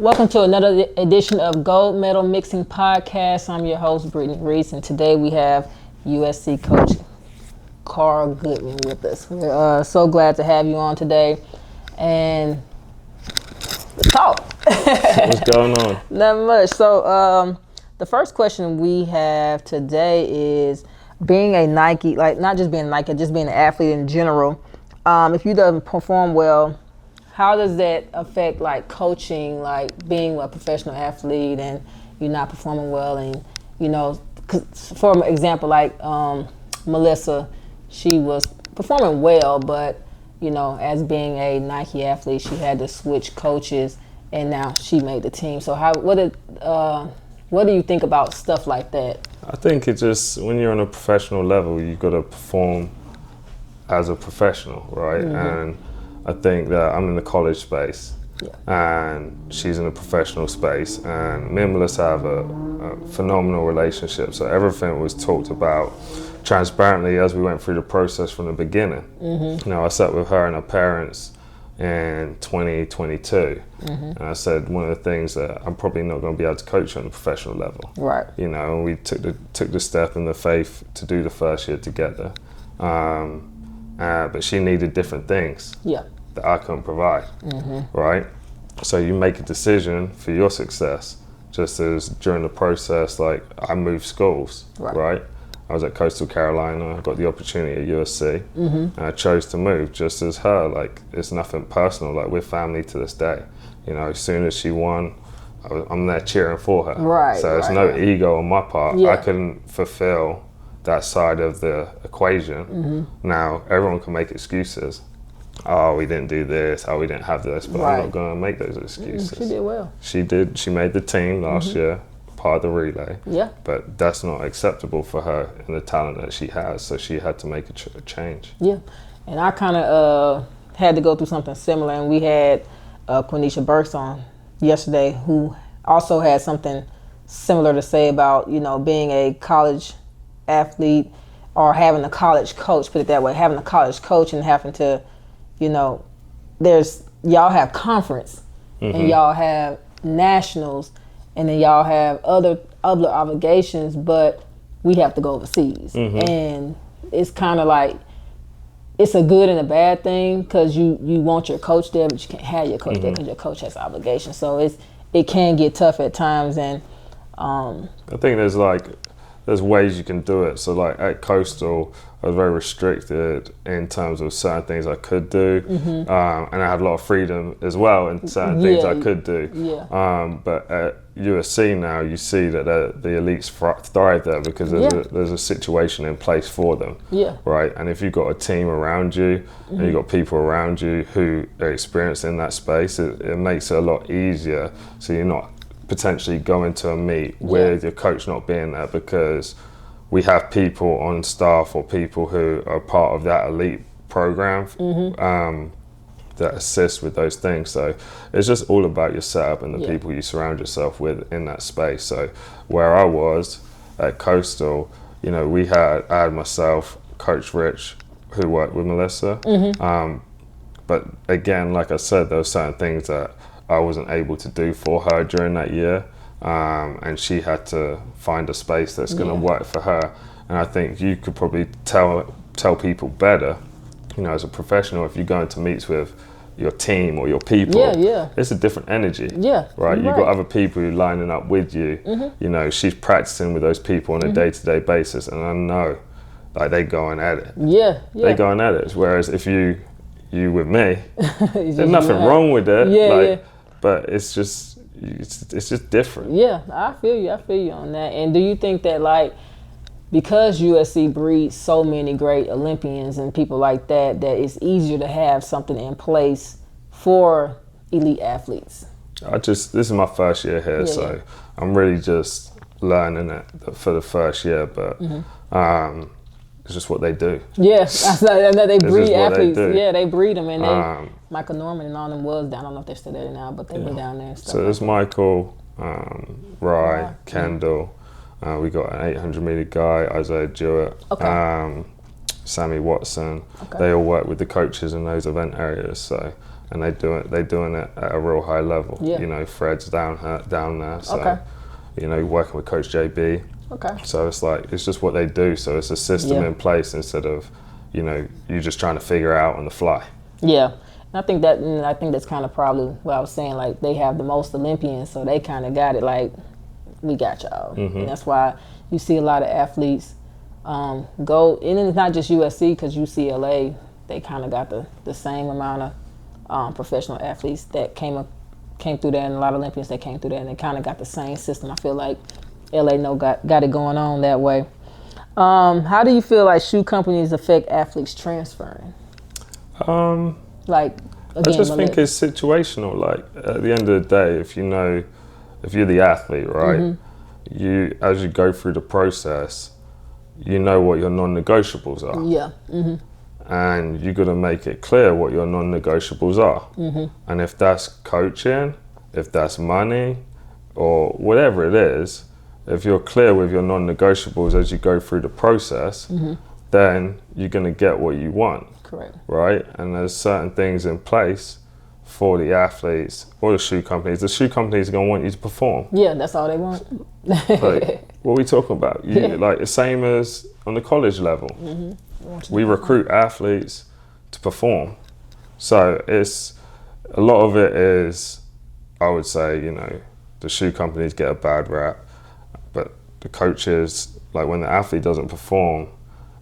Welcome to another edition of Gold Medal Mixing Podcast. I'm your host, Brittney Reese, and today we have USC coach Karl Goodman with us. We're so glad to have you on today, and let's talk. What's going on? Not much. So the first question we have today is being a Nike, like not just being Nike, just being an athlete in general. If you don't perform well, how does that affect like coaching, like being a professional athlete and you're not performing well? And, you know, for example, like Melissa, she was performing well, but, you know, as being a Nike athlete, she had to switch coaches and now she made the team. So what do you think about stuff like that? I think it just, when you're on a professional level, you've got to perform as a professional, right? Mm-hmm. And I think that I'm in the college space, and she's in a professional space, and me and Melissa have a phenomenal relationship. So everything was talked about transparently as we went through the process from the beginning. Mm-hmm. You know, I sat with her and her parents in 2022, and I said one of the things that I'm probably not going to be able to coach on a professional level. Right. You know, and we took the step in the faith to do the first year together. But she needed different things that I couldn't provide, right? So you make a decision for your success, just as during the process, like I moved schools, right? I was at Coastal Carolina, I got the opportunity at USC, and I chose to move just as her. Like, it's nothing personal, like we're family to this day. You know, as soon as she won, I'm there cheering for her. Right. So there's no ego on my part. I couldn't fulfill that side of the equation. Now everyone can make excuses. Oh, we didn't do this. Oh, we didn't have this. But I'm not going to make those excuses. She did well. She did. She made the team last year, part of the relay. Yeah. But that's not acceptable for her and the talent that she has. So she had to make a change. Yeah, and I kind of had to go through something similar. And we had Quenisha Burks on yesterday, who also had something similar to say about, you know, being a college athlete or having a college coach, put it that way, having a college coach and having to, you know, y'all have conference and y'all have nationals and then y'all have other obligations, but we have to go overseas. And it's kind of like, it's a good and a bad thing because you want your coach there, but you can't have your coach there because your coach has obligations. So it can get tough at times. And I think there's ways you can do it. So like at Coastal, I was very restricted in terms of certain things I could do. And I had a lot of freedom as well in certain things I could do. But at USC now, you see that the elites thrive there because there's a situation in place for them. Right? And if you've got a team around you and you've got people around you who are experienced in that space, it makes it a lot easier. So you're not potentially going to a meet with your coach not being there, because we have people on staff or people who are part of that elite program that assist with those things. So it's just all about your setup and the people you surround yourself with in that space. So where I was at Coastal, you know, I had myself, Coach Rich, who worked with Melissa. But again, like I said, there were certain things that I wasn't able to do for her during that year, and she had to find a space that's going to work for her. And I think you could probably tell people better, you know, as a professional, if you go into meets with your team or your people, it's a different energy. Right? You've got other people who are lining up with you. You know, she's practicing with those people on a day-to-day basis, and I know, like, they going at it. They going at it. Whereas if you with me, there's nothing wrong with it. But it's just different. Yeah, I feel you on that. And do you think that, like, because USC breeds so many great Olympians and people like that it's easier to have something in place for elite athletes? This is my first year here, so I'm really just learning it for the first year. But it's just what they do. I know they breed athletes. They breed them, and Michael Norman and all them was down. I don't know if they're still there now, but they were down there and stuff. So there's Michael, Rye, Kendall. We got an 800-meter guy, Isaiah Jewett, Sammy Watson. They all work with the coaches in those event areas. So and they're doing it at a real high level. Yeah. You know, Fred's down there. So, okay. you know, working with Coach JB. Okay. So it's like, it's just what they do. So it's a system in place instead of, you know, you just trying to figure it out on the fly. Yeah. And I think that's kind of probably what I was saying. Like, they have the most Olympians, so they kind of got it. Like, we got y'all. And that's why you see a lot of athletes go, and it's not just USC, because UCLA, they kind of got the same amount of professional athletes that came through there, and a lot of Olympians that came through there, and they kind of got the same system. I feel like LA got it going on that way. How do you feel like shoe companies affect athletes transferring? Like, again, I just think it's situational. Like, at the end of the day, if you're the athlete, right, you, as you go through the process, you know what your non-negotiables are. Yeah. And you got to make it clear what your non-negotiables are. And if that's coaching, if that's money, or whatever it is, if you're clear with your non-negotiables as you go through the process, then you're going to get what you want. Correct. Right? And there's certain things in place for the athletes or the shoe companies. The shoe companies are going to want you to perform. Yeah, that's all they want. Like, what are we talking about? Like, the same as on the college level. We recruit athletes to perform. So it's, a lot of it is, I would say, you know, the shoe companies get a bad rap, but the coaches, like, when the athlete doesn't perform,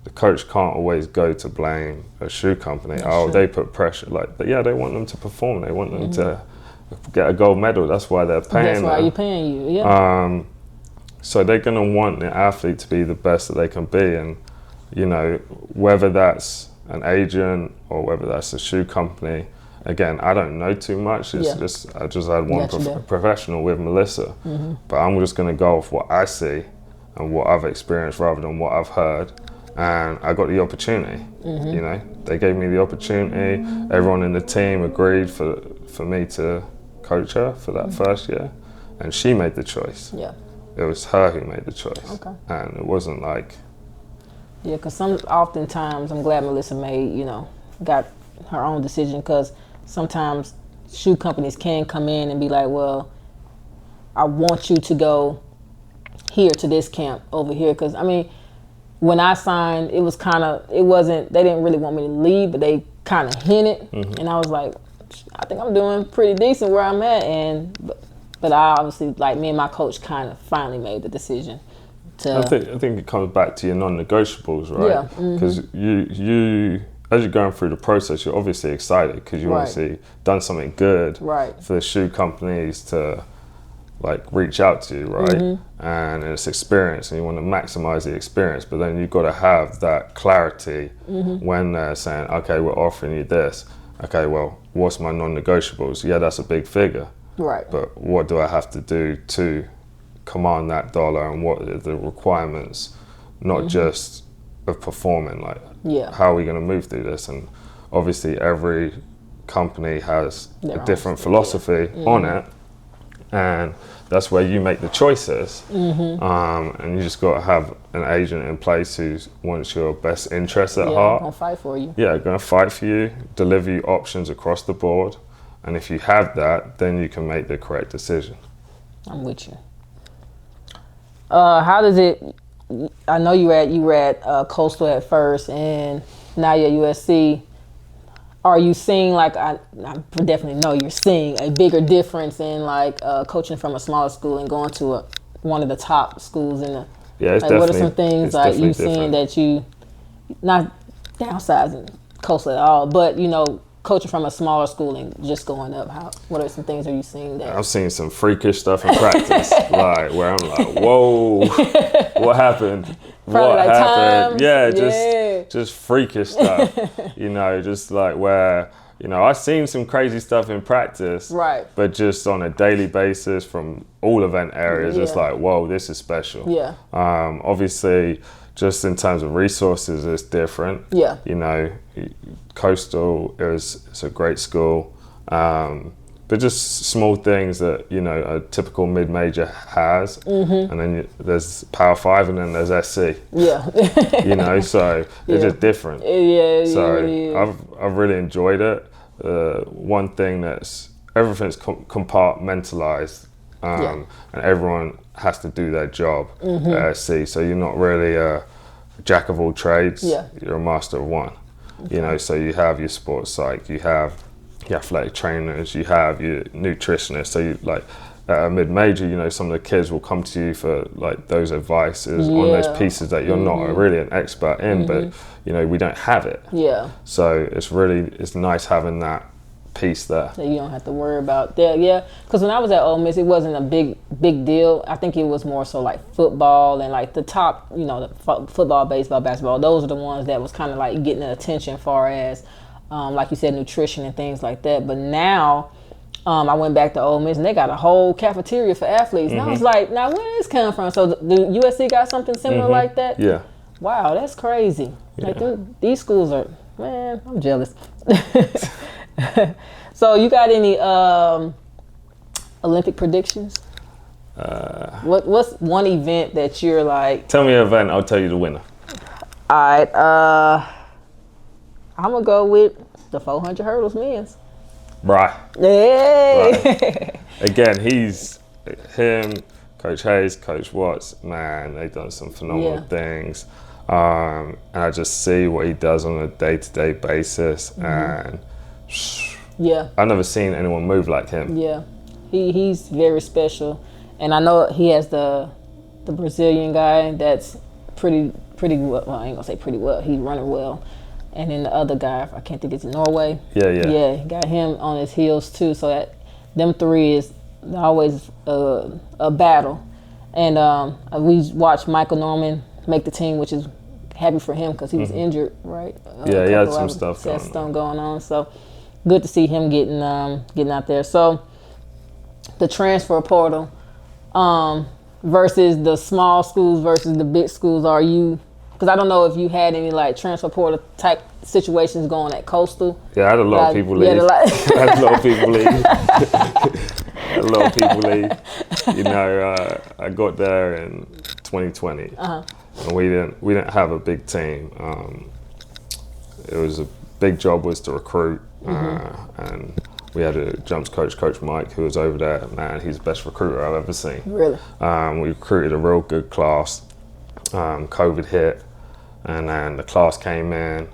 the coach can't always go to blame a shoe company. That's true. They put pressure. Like, but yeah, they want them to perform. They want them to get a gold medal. That's why they're paying them. That's why you're paying you, yeah. So they're going to want the athlete to be the best that they can be. And, you know, whether that's an agent or whether that's a shoe company, again, I don't know too much. I just had one professional with Melissa. But I'm just going to go off what I see and what I've experienced rather than what I've heard. And I got the opportunity, you know. They gave me the opportunity. Everyone in the team agreed for me to coach her for that first year. And she made the choice. Yeah. It was her who made the choice. Okay. And it wasn't like... Yeah, because oftentimes, I'm glad Melissa got her own decision, because sometimes shoe companies can come in and be like, well, I want you to go here to this camp over here. Because, I mean, when I signed, it was they didn't really want me to leave, but they kind of hinted. And I was like, I think I'm doing pretty decent where I'm at. But I obviously, like, me and my coach kind of finally made the decision to... I think it comes back to your non-negotiables, right? Yeah. Because you, as you're going through the process, you're obviously excited because you obviously done something good for the shoe companies to, like, reach out to you, right? And it's experience, and you want to maximize the experience, but then you've got to have that clarity when they're saying, okay, we're offering you this. Okay, well, what's my non-negotiables? Yeah, that's a big figure. Right. But what do I have to do to command that dollar, and what are the requirements, not just of performing, like, how are we going to move through this? And obviously every company has a different philosophy on it, and that's where you make the choices. And you just got to have an agent in place who wants your best interests at heart. Gonna fight for you. Yeah, gonna fight for you, deliver you options across the board. And if you have that, then you can make the correct decision. I'm with you. How does it, I know you were at Coastal at first, and now you're at USC. Are you seeing, like, I definitely know you're seeing a bigger difference in, like, coaching from a smaller school and going to one of the top schools in the... Yeah, it's like, definitely... What are some things, like, you seeing that you, not downsizing Coastal at all, but, you know, coaching from a smaller school and just going up, what are some things are you seeing that? I've seen some freakish stuff in practice, like, where I'm like, whoa, what happened? Probably what like happened? Times. Yeah, just freakish stuff. You know, just like where, you know, I've seen some crazy stuff in practice, but just on a daily basis from all event areas, it's like, whoa, this is special. Yeah. Obviously, just in terms of resources, it's different. Yeah. You know, Coastal it's a great school, but just small things that, you know, a typical mid-major has, and then there's Power 5, and then there's SC. Yeah. You know, so they're just different. Yeah. So I've really enjoyed it. one thing that's everything's compartmentalized, and everyone has to do their job at USC. So you're not really a jack of all trades. Yeah. You're a master of one. Okay. You know, so you have your sports psych, you have your athletic trainers, you have your nutritionists. So you like at a mid-major, you know, some of the kids will come to you for like those advices on those pieces that you're not really an expert in, but you know, we don't have it. Yeah. So it's nice having that piece there that you don't have to worry about that. Yeah, because when I was at Ole Miss, it wasn't a big deal. I think it was more so like football and like the top, you know, the football, baseball, basketball. Those are the ones that was kind of like getting the attention, far as like you said, nutrition and things like that. But now I went back to Ole Miss and they got a whole cafeteria for athletes. And I was like, now where is this coming from? So the USC got something similar like that? Yeah. Wow, that's crazy. Yeah. Like these schools are, man, I'm jealous. So you got any Olympic predictions? What's one event that you're like? Tell me an event, I'll tell you the winner. All right, I'm gonna go with the 400 hurdles men's. Right. Hey. Right. Again, him, Coach Hayes, Coach Watts, man, they've done some phenomenal things. And I just see what he does on a day-to-day basis, and I've never seen anyone move like him. Yeah, he's very special, and I know he has the Brazilian guy that's pretty well. Well, I ain't gonna say pretty well. He's running well, and then the other guy, I can't think it's Norway. Yeah, he got him on his heels too. So them three is always a battle, and we watched Michael Norman make the team, which is happy for him because he was injured, right? He had some stuff going on. So good to see him getting out there. So the transfer portal versus the small schools versus the big schools. Are you? Because I don't know if you had any like transfer portal type situations going at Coastal. Yeah, I had a lot of people leave. I had a lot of people leave. A lot of people leave. You know, I got there in 2020. And we didn't have a big team. It was a big job was to recruit, and we had a jumps coach, Coach Mike, who was over there. Man, he's the best recruiter I've ever seen. Really? We recruited a real good class. COVID hit, and then the class came in.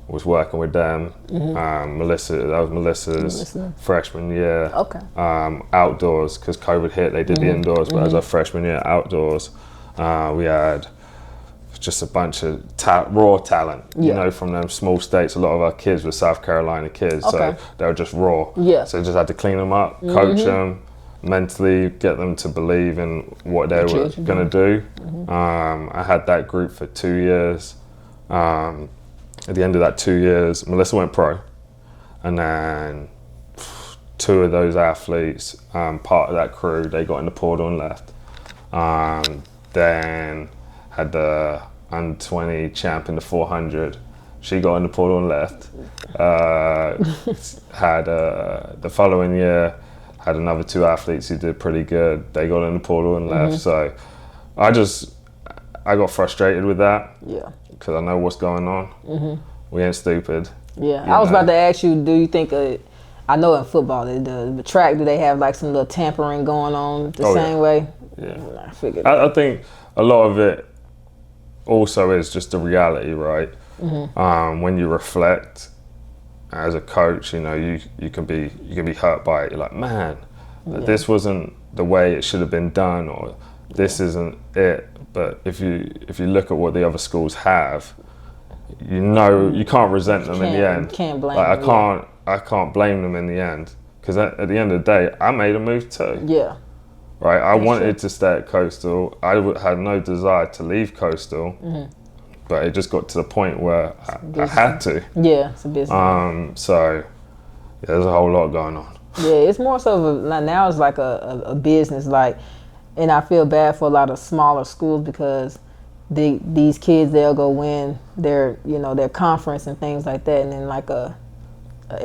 Was working with them. That was Melissa's freshman year. Okay. Outdoors, because COVID hit, they did the indoors, but as a freshman year, outdoors, we had just a bunch of raw talent, you know, from them small states. A lot of our kids were South Carolina kids, so they were just raw. Yeah. So just had to clean them up, coach them, mentally get them to believe in what they were going to do. I had that group for 2 years. At the end of that 2 years, Melissa went pro, and then 2 of those athletes, part of that crew, they got in the portal and left. Then had the under 20 champ in the 400. She got in the portal and left. Had the following year, had another 2 athletes who did pretty good. They got in the portal and left. So I got frustrated with that. Yeah. Because I know what's going on. We ain't stupid. Yeah. I was about to ask you, do you think, I know in football, the track, do they have like some little tampering going on the same way? Yeah. I figured. I think a lot of it also is just the reality, right? When you reflect as a coach, you know, you can be hurt by it. You're like, man, this wasn't the way it should have been done, or this isn't it. But if you look at what the other schools have, you know, you can't resent them in the end. Can't blame like, them. I can't blame them in the end, because at the end of the day, I made a move too. Yeah. Right, I wanted to stay at Coastal. I had no desire to leave Coastal, but it just got to the point where I had to. Yeah, it's a business. So there's a whole lot going on. Yeah, it's more so now it's like a business, like, and I feel bad for a lot of smaller schools because these kids, they'll go win their conference and things like that, and then like a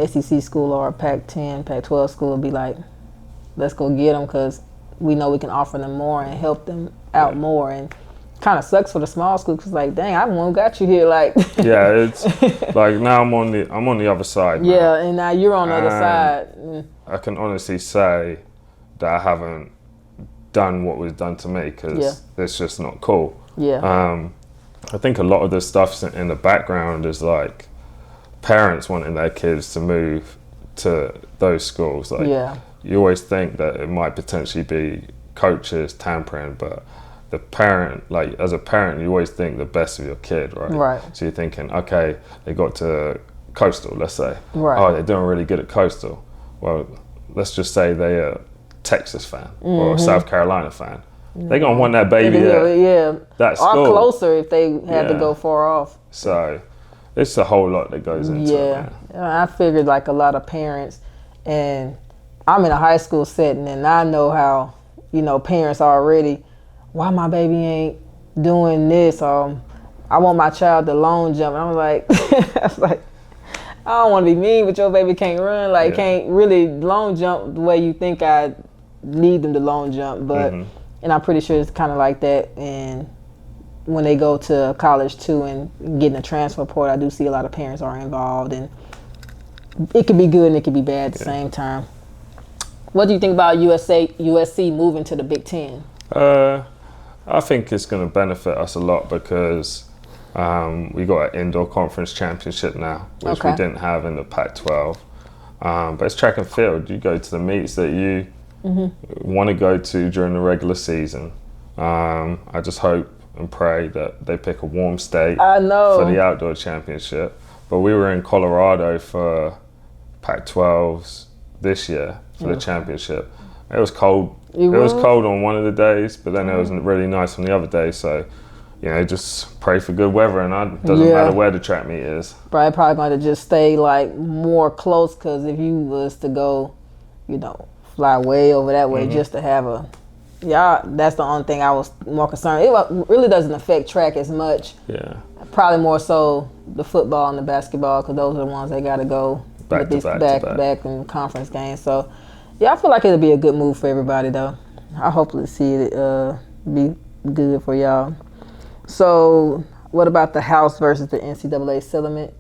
SEC school or a Pac-10, Pac-12 school will be like, let's go get them because we know we can offer them more and help them out more. And kind of sucks for the small school because like, dang, I'm the one who got you here. Like, yeah, it's like now I'm on the other side. Yeah, now. And now you're on the other side. I can honestly say that I haven't done what was done to me because it's just not cool. Yeah. I think a lot of the stuff in the background is like parents wanting their kids to move to those schools. Like, you always think that it might potentially be coaches tampering, but the parent, like as a parent, you always think the best of your kid, right? Right. So you're thinking, okay, they got to Coastal, let's say. Right. Oh, they're doing really good at Coastal. Well, let's just say they're a Texas fan or a South Carolina fan. They're gonna want that baby at that school. Or closer if they had to go far off. So it's a whole lot that goes into it. I figured like a lot of parents, and I'm in a high school setting, and I know how, parents are already, why my baby ain't doing this, or I want my child to long jump. And I was like, I don't want to be mean, but your baby can't run, can't really long jump the way you think I need them to long jump. But and I'm pretty sure it's kind of like that. And when they go to college too and getting a transfer portal, I do see a lot of parents are involved, and it could be good and it could be bad at the same time. What do you think about USC moving to the Big Ten? I think it's going to benefit us a lot because we got an indoor conference championship now, which we didn't have in the Pac-12. But it's track and field. You go to the meets that you want to go to during the regular season. I just hope and pray that they pick a warm state for the outdoor championship. But we were in Colorado for Pac-12s this year for the championship. It was cold. It was cold on one of the days, but then it was really nice on the other day. So, just pray for good weather, and it doesn't matter where the track meet is. Probably going to just stay like more close, because if you was to go, fly way over that way just to have that's the only thing I was more concerned. It really doesn't affect track as much. Yeah. Probably more so the football and the basketball, because those are the ones they got to go back to back in conference games. So, I feel like it'll be a good move for everybody, though. I hopefully see it be good for y'all. So, what about the House versus the NCAA settlement?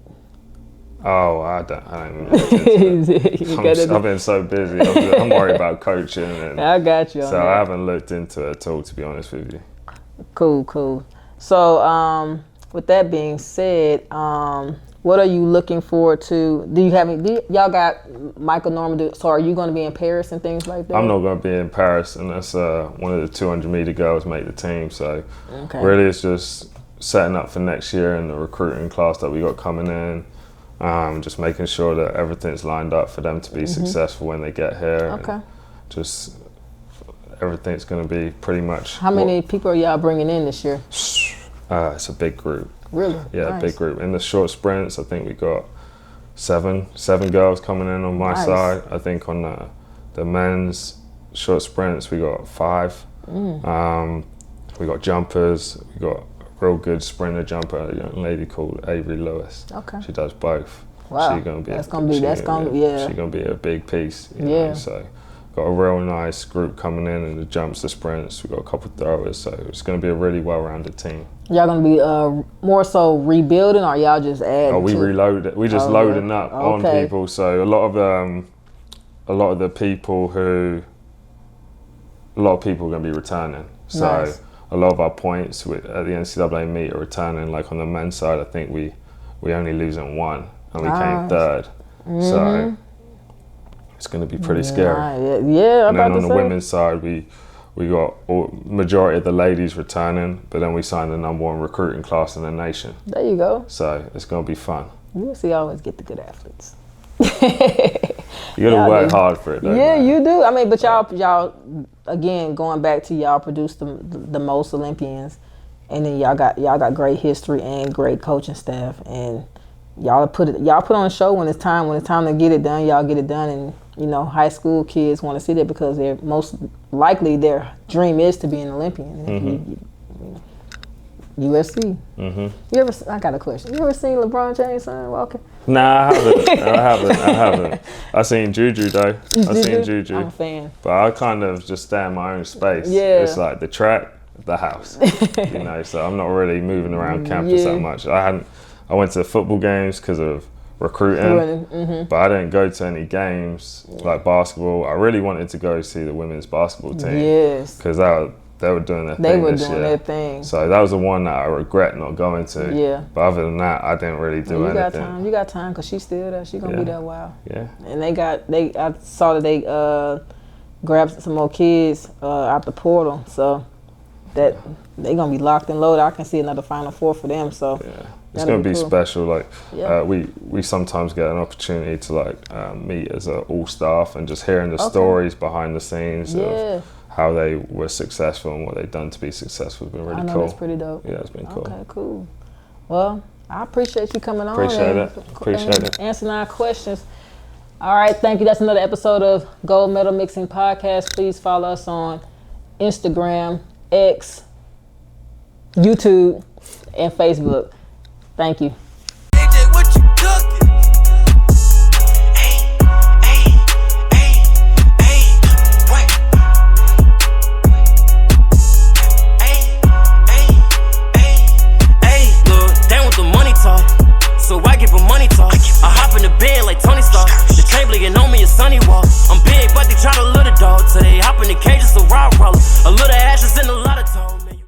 Oh, I don't even look into it. I've been so busy. I'm worried about coaching. And I got you. So I haven't looked into it at all, to be honest with you. Cool. So, with that being said, what are you looking forward to? Y'all got Michael Norman? So are you going to be in Paris and things like that? I'm not going to be in Paris unless one of the 200-meter girls make the team. So really it's just setting up for next year and the recruiting class that we got coming in. Just making sure that everything's lined up for them to be successful when they get here. And just everything's going to be pretty much. How many people are y'all bringing in this year? It's a big group. Really? Yeah, nice. Big group. In the short sprints, I think we got seven girls coming in on my side. I think on the men's short sprints, we got 5. We got jumpers. We got a real good sprinter jumper, a young lady called Avery Lewis. She does both. Wow. She's gonna be She's gonna be a big piece. You know, so got a real nice group coming in the jumps, the sprints. We got a couple of throwers, so it's going to be a really well-rounded team. Y'all going to be more so rebuilding, or y'all just adding? Oh, we reloaded. We just loading up on people. So a lot of the people are going to be returning. So a lot of our points at the NCAA meet are returning. Like on the men's side, I think we only losing 1, and we came 3rd. So it's going to be pretty scary. Yeah. And then on the women's side, we got majority of the ladies returning, but then we signed the #1 recruiting class in the nation. There you go. So it's going to be fun. USC always get the good athletes. You got to work hard for it, though. Yeah, man. You do. I mean, but y'all again, going back to y'all produced the most Olympians, and then y'all got great history and great coaching staff, and y'all put on a show when it's time to get it done. Y'all get it done, and high school kids want to see that because they're most likely their dream is to be an Olympian. USC. I got a question. You ever seen LeBron James' son walking? Nah, I haven't. I seen Juju though. I seen Juju. I'm a fan. But I kind of just stay in my own space. Yeah. It's like the track. the house, you know. So I'm not really moving around campus that much. I went to football games because of recruiting, but I didn't go to any games like basketball. I really wanted to go see the women's basketball team, because they were doing their thing this year. Their thing. So that was the one that I regret not going to. Yeah. But other than that, I didn't really do anything. You got time, because she's still there. She's gonna be there a while. Yeah. And I saw that they grabbed some more kids out the portal, so that they're gonna be locked and loaded. I can see another Final Four for them. So yeah. It's going to be cool. Special. Like we sometimes get an opportunity to like meet as all staff and just hearing the stories behind the scenes of how they were successful and what they've done to be successful. It's been really cool. That's pretty dope. Yeah, it's been cool. Okay, cool. Well, I appreciate you coming on. Appreciate it. Answering our questions. All right, thank you. That's another episode of Gold Medal Mixing Podcast. Please follow us on Instagram, X, YouTube, and Facebook. Thank you.